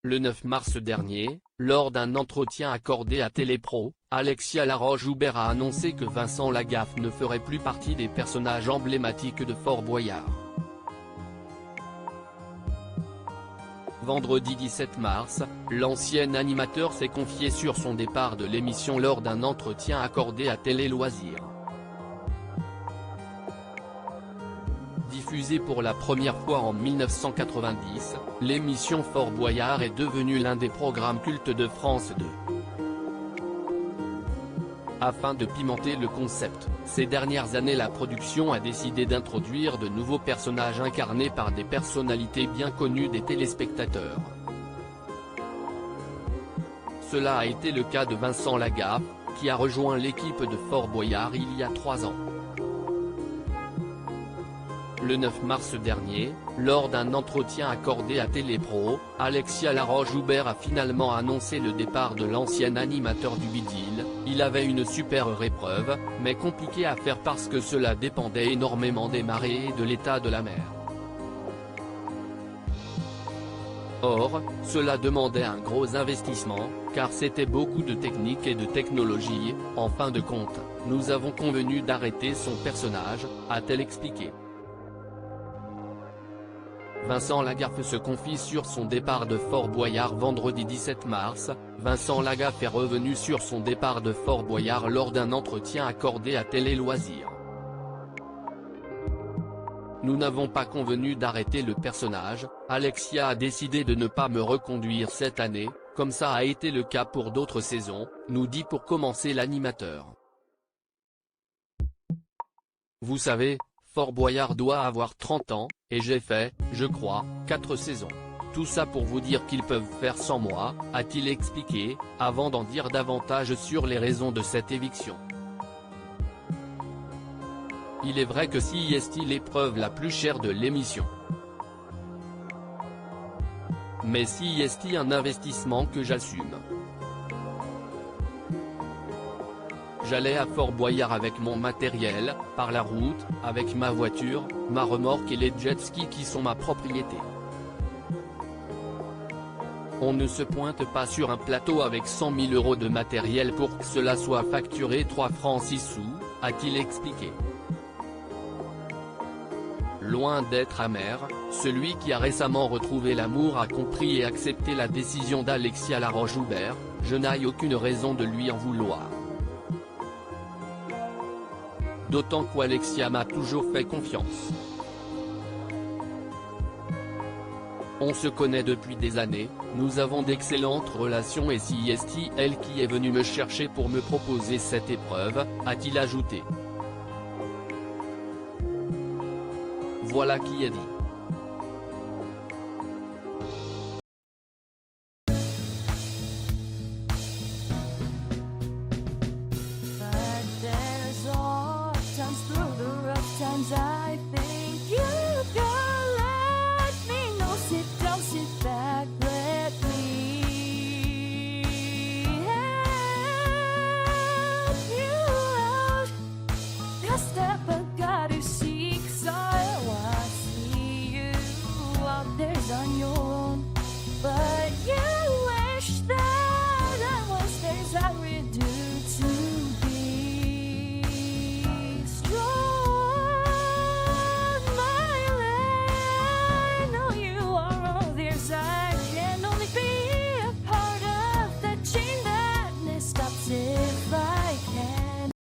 Le 9 mars dernier, lors d'un entretien accordé à Télépro, Alexia Laroche-Joubert a annoncé que Vincent Lagaffe ne ferait plus partie des personnages emblématiques de Fort Boyard. Vendredi 17 mars, l'ancien animateur s'est confié sur son départ de l'émission lors d'un entretien accordé à Télé Loisirs. Diffusée pour la première fois en 1990, l'émission Fort Boyard est devenue l'un des programmes cultes de France 2. Afin de pimenter le concept, ces dernières années la production a décidé d'introduire de nouveaux personnages incarnés par des personnalités bien connues des téléspectateurs. Cela a été le cas de Vincent Lagaffe, qui a rejoint l'équipe de Fort Boyard il y a 3 ans. Le 9 mars dernier, lors d'un entretien accordé à Télépro, Alexia Laroche-Joubert a finalement annoncé le départ de l'ancien animateur du Bidil. Il avait une super épreuve, mais compliquée à faire parce que cela dépendait énormément des marées et de l'état de la mer. Or, cela demandait un gros investissement, car c'était beaucoup de technique et de technologie. En fin de compte, nous avons convenu d'arrêter son personnage, a-t-elle expliqué. Vincent Lagaffe se confie sur son départ de Fort Boyard vendredi 17 mars. Vincent Lagaffe est revenu sur son départ de Fort Boyard lors d'un entretien accordé à Télé Loisirs. Nous n'avons pas convenu d'arrêter le personnage, Alexia a décidé de ne pas me reconduire cette année, comme ça a été le cas pour d'autres saisons, nous dit pour commencer l'animateur. Vous savez, Fort Boyard doit avoir 30 ans, et j'ai fait, je crois, 4 saisons. Tout ça pour vous dire qu'ils peuvent faire sans moi, a-t-il expliqué, avant d'en dire davantage sur les raisons de cette éviction. Il est vrai que c'est l'épreuve la plus chère de l'émission. Mais c'est un investissement que j'assume. J'allais à Fort Boyard avec mon matériel, par la route, avec ma voiture, ma remorque et les jet skis qui sont ma propriété. On ne se pointe pas sur un plateau avec 100 000 € de matériel pour que cela soit facturé 3 francs 6 sous, a-t-il expliqué. Loin d'être amer, celui qui a récemment retrouvé l'amour a compris et accepté la décision d'Alexia Laroche-Joubert, je n'ai aucune raison de lui en vouloir. D'autant qu'Alexia m'a toujours fait confiance. On se connaît depuis des années, nous avons d'excellentes relations et c'est elle qui est venue me chercher pour me proposer cette épreuve, a-t-il ajouté. Voilà qui est dit. Times through the rough times I feel